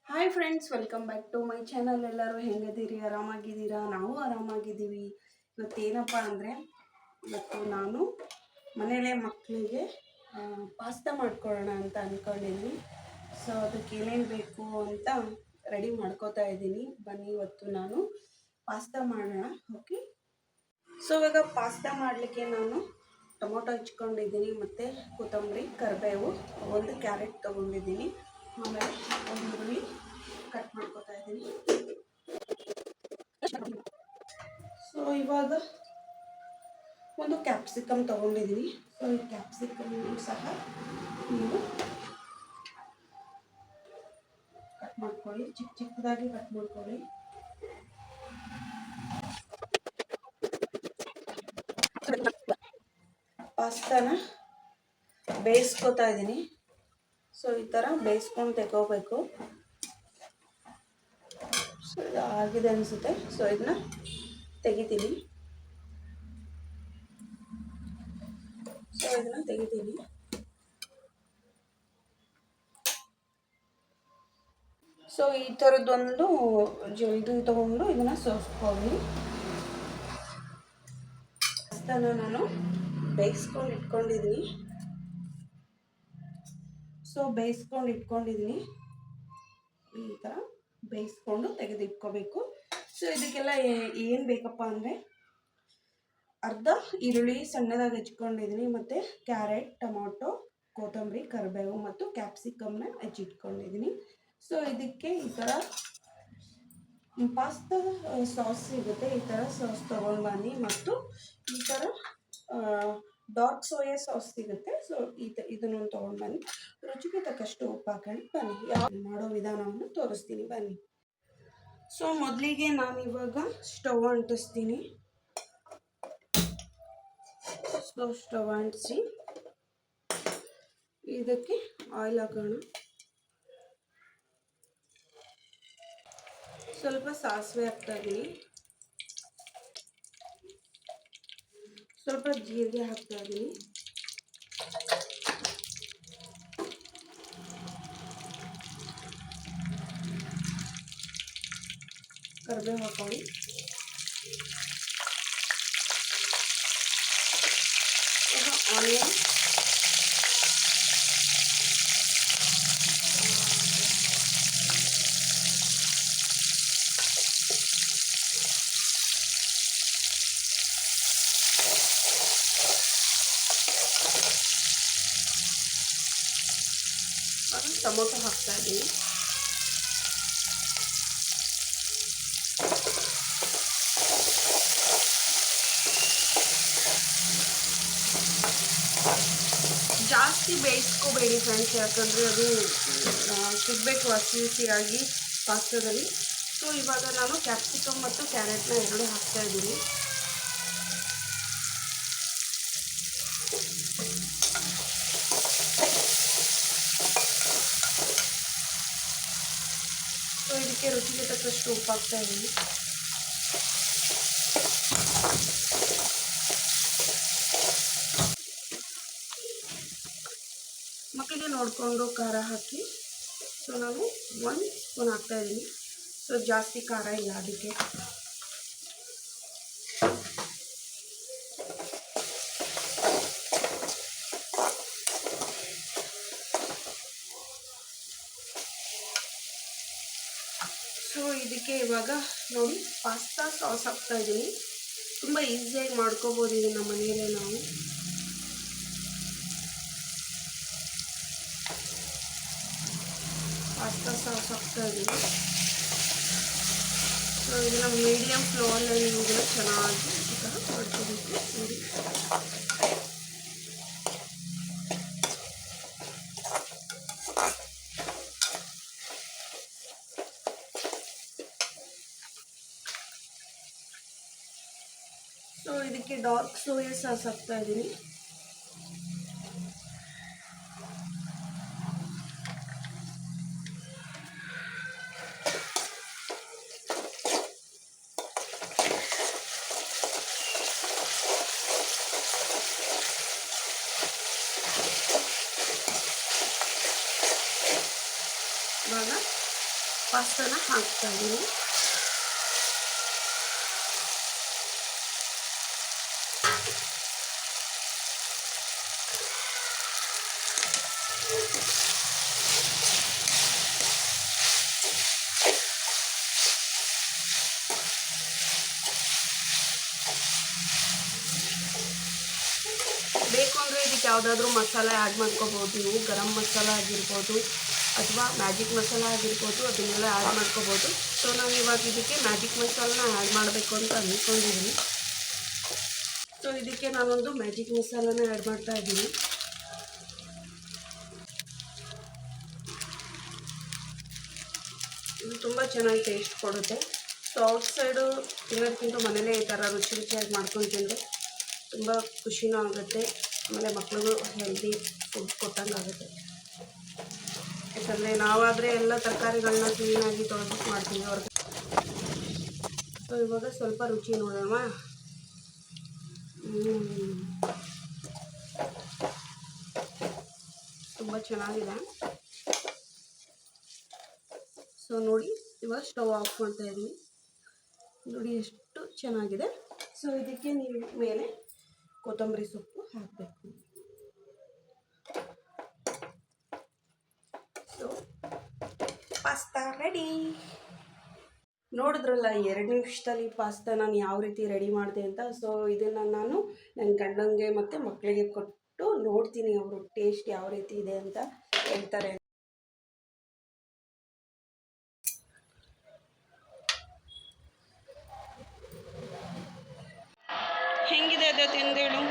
Hi friends, welcome back to my channel. ಎಲ್ಲರೂ ಹೆಂಗದಿರಿ? ಆರಾಮಾಗಿದ್ದೀರಾ? ನಾವು ಆರಾಮಾಗಿದ್ದೀವಿ. ಇವತ್ತೇನಪ್ಪ ಅಂದರೆ, ಇವತ್ತು ನಾನು ಮನೆಯಲ್ಲೇ ಮಕ್ಕಳಿಗೆ ಪಾಸ್ತಾ ಮಾಡ್ಕೊಳ್ಳೋಣ ಅಂತ ಅಂದ್ಕೊಂಡಿದ್ದೀನಿ. ಸೊ ಅದಕ್ಕೆ ಏನೇನು ಬೇಕು ಅಂತ ರೆಡಿ ಮಾಡ್ಕೋತಾ ಇದ್ದೀನಿ. ಬನ್ನಿ, ಇವತ್ತು ನಾನು ಪಾಸ್ತಾ ಮಾಡೋಣ. ಓಕೆ, ಸೊ ಇವಾಗ ಪಾಸ್ತಾ ಮಾಡಲಿಕ್ಕೆ ನಾನು ಟೊಮೊಟೊ ಹಚ್ಕೊಂಡಿದ್ದೀನಿ, ಮತ್ತು ಕೊತ್ತಂಬರಿ, ಕರಿಬೇವು, ಒಂದು ಕ್ಯಾರೆಟ್ ತೊಗೊಂಡಿದ್ದೀನಿ, ಆಮೇಲೆ ಒಂದು ಈರುಳ್ಳಿ ಕಟ್ ಮಾಡ್ಕೊತಾ ಇದ್ದೀನಿ. ಸೊ ಇವಾಗ ಒಂದು ಕ್ಯಾಪ್ಸಿಕಮ್ ತೊಗೊಂಡಿದ್ದೀನಿ. ಸೊ ಈ ಕ್ಯಾಪ್ಸಿಕಮ್ ಸಹ ನೀವು ಕಟ್ ಮಾಡ್ಕೊಳ್ಳಿ, ಚಿಕ್ಕ ಚಿಕ್ಕದಾಗಿ ಕಟ್ ಮಾಡ್ಕೊಳ್ಳಿ. ಪಾಸ್ತಾನ ಬೇಯಿಸ್ಕೊತಾ ಇದ್ದೀನಿ. ಸೊ ಈ ಥರ ಬೇಯಿಸ್ಕೊಂಡು ತೆಗೋಬೇಕು. ಸೊ ಇದು ಆಗಿದೆ ಅನಿಸುತ್ತೆ. ಸೊ ಇದನ್ನ ತೆಗಿತೀನಿ. ಸೊ ಈ ಥರದ್ದೊಂದು ಇದು ತಗೊಂಡು ಇದನ್ನು ಸೋಸ್ಕೊಳ್ಳಿ. ಪಾಸ್ತಾನ ನಾನು ಬೇಯಿಸ್ಕೊಂಡು ಇಟ್ಕೊಂಡಿದ್ದೀನಿ. ಈ ಥರ ಬೇಯಿಸ್ಕೊಂಡು ತೆಗೆದಿಟ್ಕೋಬೇಕು. ಸೊ ಇದಕ್ಕೆಲ್ಲ ಏನು ಬೇಕಪ್ಪ ಅಂದರೆ, ಅರ್ಧ ಈರುಳ್ಳಿ ಸಣ್ಣದಾಗಿ ಹೆಚ್ಕೊಂಡಿದ್ದೀನಿ, ಮತ್ತು ಕ್ಯಾರೆಟ್, ಟೊಮೊಟೊ, ಕೊತ್ತಂಬರಿ, ಕರಿಬೇವು ಮತ್ತು ಕ್ಯಾಪ್ಸಿಕಮ್ನ ಹೆಚ್ಚಿಟ್ಕೊಂಡಿದ್ದೀನಿ. ಸೊ ಇದಕ್ಕೆ ಈ ಥರ ಪಾಸ್ತಾ ಸಾಸ್ ಸಿಗುತ್ತೆ, ಈ ಥರ ಸಾಸ್ ತೊಗೊಂಡು ಬನ್ನಿ. ಮತ್ತು ಈ ಥರ ಡಾರ್ಕ್ ಸೋಯಾ ಸಾಸ್ ಸಿಗುತ್ತೆ. ಸೊ ಇದನ್ನು ತೊಗೊಂಡು ಬನ್ನಿ. ರುಚಿಗೆ ತಕ್ಕಷ್ಟು ಉಪ್ಪು ಹಾಕೊಂಡು ಬನ್ನಿ. ಯಾವ ಮಾಡೋ ವಿಧಾನವನ್ನು ತೋರಿಸ್ತೀನಿ, ಬನ್ನಿ. ಸೊ ಮೊದಲಿಗೆ ನಾನು ಇವಾಗ ಸ್ಟವ್ ಅಂಟಿಸ್ತೀನಿ. ಸ್ಟವ್ ಅಂಟಿಸಿ ಇದಕ್ಕೆ ಆಯಿಲ್ ಹಾಕೋಣ. ಸ್ವಲ್ಪ ಸಾಸಿವೆ ಹಾಕ್ತಾ ಇದ್ದೀನಿ, ಸ್ವಲ್ಪ ಜೀರಿಗೆ ಹಾಕ್ತಾ ಇದ್ದೀನಿ, ಕರಿಬೇವು ಹಾಕೊಳ್ಳಿ, ಆನಿಯನ್, ಟೊಮೊಟೊ ಹಾಕ್ತಾ ಇದ್ದೀನಿ. ಜಾಸ್ತಿ ಬೇಯಿಸ್ಕೋಬೇಡಿ ಫ್ರೆಂಡ್ಸ್, ಯಾಕಂದರೆ ಅದು ಸಿಗಬೇಕು ಹಸಿ ಹಸಿಯಾಗಿ ಪಾಸ್ತಾದಲ್ಲಿ. ಸೊ ಇವಾಗ ನಾನು ಕ್ಯಾಪ್ಸಿಕಮ್ ಮತ್ತು ಕ್ಯಾರೆಟ್ನ ಎರಡೂ ಹಾಕ್ತಾ ಇದ್ದೀನಿ. ಸೊ ಇದಕ್ಕೆ ರುಚಿಗೆ ತಕ್ಕಷ್ಟು ಉಪ್ಪು ಹಾಕ್ತಾ ಇದ್ದೀನಿ. ಮಕ್ಕಳಿಗೆ ನೋಡಿಕೊಂಡು ಖಾರ ಹಾಕಿ. ಸೊ ನಾನು 1 ಸ್ಪೂನ್ ಹಾಕ್ತಾ ಇದ್ದೀನಿ. ಸೊ ಜಾಸ್ತಿ ಖಾರ ಇಲ್ಲ ಅದಕ್ಕೆ. ಸೊ ಇದಕ್ಕೆ ಇವಾಗ ನೋಡಿ ಪಾಸ್ತಾ ಸಾಸ್ ಹಾಕ್ತಾ ಇದ್ದೀನಿ. ತುಂಬ ಈಸಿಯಾಗಿ ಮಾಡ್ಕೋಬೋದು ಇದು ನಮ್ಮ ಮನೆಯಲ್ಲೇ ನಾವು. ಪಾಸ್ತಾ ಸಾಸ್ ಹಾಕ್ತಾ ಇದ್ದೀನಿ. ಸೊ ಇದನ್ನು ಮೀಡಿಯಮ್ ಫ್ಲೇಮಲ್ಲಿ ನೀವು ಇದನ್ನು ಚೆನ್ನಾಗಿ ಈ ಥರ ಮಾಡ್ಕೋಬೇಕು. ನೋಡಿ, ಸೊ ಇದಕ್ಕೆ ಡಾರ್ಕ್ ಸೋಯಾ ಸಾಸ್ ಹಾಕ್ತಾ ಇದ್ದೀನಿ. ಇವಾಗ ಪಾಸ್ತಾನ ಹಾಕ್ತಾ ಇದ್ದೀನಿ. ಬೇಕು ಅಂದರೆ ಇದಕ್ಕೆ ಯಾವುದಾದ್ರೂ ಮಸಾಲೆ ಆ್ಯಡ್ ಮಾಡ್ಕೋಬೋದು ನೀವು. ಗರಂ ಮಸಾಲ ಆಗಿರ್ಬೋದು ಅಥವಾ ಮ್ಯಾಜಿಕ್ ಮಸಾಲ ಆಗಿರ್ಬೋದು, ಅದನ್ನೆಲ್ಲ ಆ್ಯಡ್ ಮಾಡ್ಕೋಬೋದು. ಸೊ ನಾನು ಇವಾಗ ಇದಕ್ಕೆ ಮ್ಯಾಜಿಕ್ ಮಸಾಲನ ಆ್ಯಡ್ ಮಾಡಬೇಕು ಅಂತ ಅಂದ್ಕೊಂಡಿದ್ದೀನಿ. ಸೊ ಇದಕ್ಕೆ ನಾನೊಂದು ಮ್ಯಾಜಿಕ್ ಮಸಾಲನ ಆ್ಯಡ್ ಮಾಡ್ತಾ ಇದ್ದೀನಿ. ಇದು ತುಂಬ ಚೆನ್ನಾಗಿ ಟೇಸ್ಟ್ ಕೊಡುತ್ತೆ. ಸೊ ಔಟ್ಸೈಡು ತಿನ್ನೋದಕ್ಕಿಂತ ಮನೇಲೇ ಈ ಥರ ರುಚಿ ರುಚಿಯಾಗಿ ಮಾಡ್ಕೊಂಡು ತಿಂದರೆ ತುಂಬ ಖುಷಿನೂ ಆಗುತ್ತೆ. ಆಮೇಲೆ ಮಕ್ಳಿಗೂ ಹೆಲ್ದಿ ಫುಡ್ ಕೊಟ್ಟಂಗೆ ಆಗುತ್ತೆ. ಯಾಕಂದರೆ ನಾವಾದರೆ ಎಲ್ಲ ತರಕಾರಿಗಳನ್ನ ಕ್ಲೀನಾಗಿ ತೊಳೆದ್ಬಿಟ್ಟು ಮಾಡ್ತೀವಿ ಅವ್ರಿಗೆ. ಸೊ ಇವಾಗ ಸ್ವಲ್ಪ ರುಚಿ ನೋಡೋಣ. ತುಂಬ ಚೆನ್ನಾಗಿದೆ. ಸೊ ನೋಡಿ, ಇವಾಗ ಸ್ಟವ್ ಆಫ್ ಮಾಡ್ತಾ ಇದ್ದೀನಿ. ನೋಡಿ ಎಷ್ಟು ಚೆನ್ನಾಗಿದೆ. ಸೊ ಇದಕ್ಕೆ ನೀವು ಮೇಲೆ ಕೊತ್ತಂಬರಿ ಸೊಪ್ಪು ಹಾಕಬೇಕು. So pasta ready. ನೋಡಿದ್ರಲ್ಲ 2 ನಿಮಿಷದಲ್ಲಿ ಪಾಸ್ತಾ ನಾನು ಯಾವ ರೀತಿ ರೆಡಿ ಮಾಡಿದೆ ಅಂತ. ಸೊ ಇದನ್ನು ನಾನು ನನ್ನ ಗಂಡಂಗೆ ಮತ್ತು ಮಕ್ಕಳಿಗೆ ಕೊಟ್ಟು ನೋಡ್ತೀನಿ ಅವರು ಟೇಸ್ಟ್ ಯಾವ ರೀತಿ ಇದೆ ಅಂತ ಹೇಳ್ತಾರೆ. ಹೆಂಗಿದೆ ಅದು ತಿಂದೇಳು?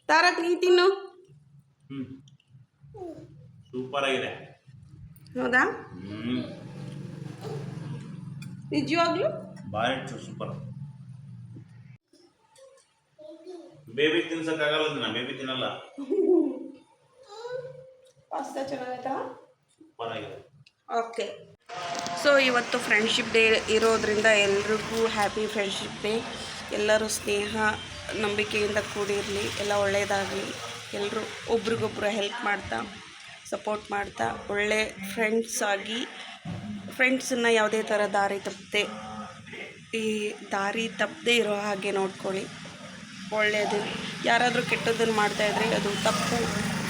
ತಾರಕ್ ನೀ ತಿನ್ನು. ಸೂಪರ್ ಆಗಿದೆ. ಹೌದಾ? ನಿಜವಾಗ್ಲೂ ಬಾರಿ ಸೂಪರ್. ಬೇಬಿ ತಿನ್ಸಕ್ಕಾಗಲ್ಲ, ನಾ ಬೇಬಿ ತಿನ್ನಲ್ಲ. ಪಾಸ್ತಾ ಚೆನ್ನಾಗೈತಾ? ಸೂಪರ್ ಆಗಿದೆ. ಓಕೆ. ಸೊ ಇವತ್ತು ಫ್ರೆಂಡ್ಶಿಪ್ ಡೇ ಇರೋದ್ರಿಂದ ಎಲ್ರಿಗೂ ಹ್ಯಾಪಿ ಫ್ರೆಂಡ್ಶಿಪ್ ಡೇ. ಎಲ್ಲರೂ ಸ್ನೇಹ ನಂಬಿಕೆಯಿಂದ ಕೂಡಿರಲಿ, ಎಲ್ಲ ಒಳ್ಳೆಯದಾಗಲಿ. ಎಲ್ಲರೂ ಒಬ್ರಿಗೊಬ್ರು ಹೆಲ್ಪ್ ಮಾಡ್ತಾ ಸಪೋರ್ಟ್ ಮಾಡ್ತಾ ಒಳ್ಳೆ ಫ್ರೆಂಡ್ಸ್ ಆಗಿ, ಫ್ರೆಂಡ್ಸನ್ನು ಯಾವುದೇ ಥರ ದಾರಿ ತಪ್ಪದೆ ಇರೋ ಹಾಗೆ ನೋಡ್ಕೊಳ್ಳಿ. ಒಳ್ಳೆಯದು. ಯಾರಾದರೂ ಕೆಟ್ಟದ್ದನ್ನು ಮಾಡ್ತಾಯಿದ್ರೆ ಅದು ತಪ್ಪು.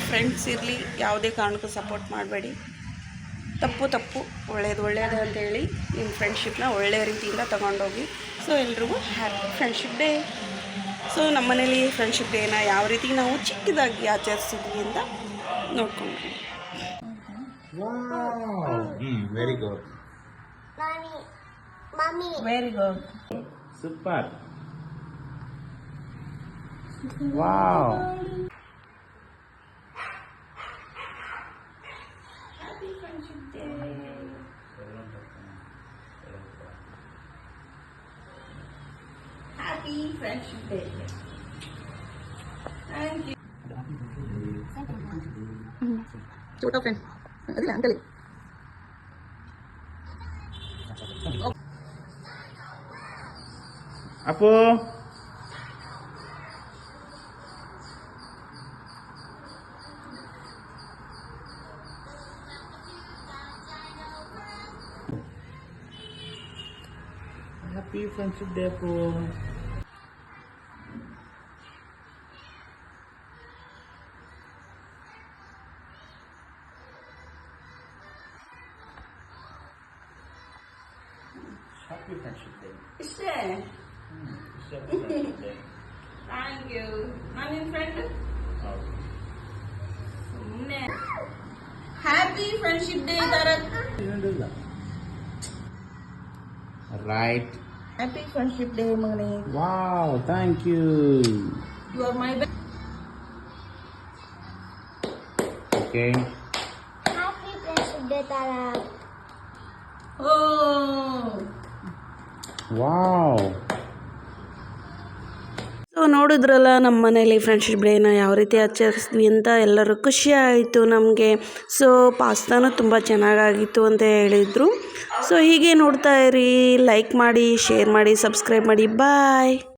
ಫ್ರೆಂಡ್ಸ್ ಇರಲಿ, ಯಾವುದೇ ಕಾರಣಕ್ಕೂ ಸಪೋರ್ಟ್ ಮಾಡಬೇಡಿ. ತಪ್ಪು ಒಳ್ಳೆಯದು ಅಂತೇಳಿ ನಿಮ್ಮ ಫ್ರೆಂಡ್ಶಿಪ್ನ ಒಳ್ಳೆಯ ರೀತಿಯಿಂದ ತಗೊಂಡೋಗಿ. ಸೊ ಎಲ್ರಿಗೂ ಹ್ಯಾಪಿ ಫ್ರೆಂಡ್ಶಿಪ್ ಡೇ. ಸೊ ನಮ್ಮ ಮನೇಲಿ ಫ್ರೆಂಡ್ಶಿಪ್ ಡೇನ ಯಾವ ರೀತಿ ನಾವು ಚಿಕ್ಕದಾಗಿ ಆಚರಿಸಿದ್ವಿ ಅಂತ ನೋಡ್ಕೊಂಡ್ವಿ. Very good. Very good. Super. Wow. Happy Friendship Day. Thank you. छोटा फ्रेंड अरे uncle Apu happy friendship day Apu. Happy Friendship Day. Happy Friendship Day. Thank you. I'm your friend. Happy Friendship Day, Tarak. You don't do that. Right. Happy Friendship Day, Mani. Wow, thank you. You are my best. Okay. Happy Friendship Day, Tarak. Oh. Wow. So ನೋಡಿದ್ರಲ್ಲ ನಮ್ಮ ಮನೇಲಿ friendship ಡೇನ ಯಾವ ರೀತಿ ಆಚರಿಸಿದ್ವಿ ಅಂತ. ಎಲ್ಲರೂ ಖುಷಿ ಆಯಿತು ನಮಗೆ. ಸೊ ಪಾಸ್ತಾನು ತುಂಬ ಚೆನ್ನಾಗಾಗಿತ್ತು ಅಂತ ಹೇಳಿದರು. ಸೊ ಹೀಗೆ ನೋಡ್ತಾ ಇರಿ, ಲೈಕ್ ಮಾಡಿ, ಶೇರ್ ಮಾಡಿ, ಸಬ್ಸ್ಕ್ರೈಬ್ ಮಾಡಿ. ಬಾಯ್.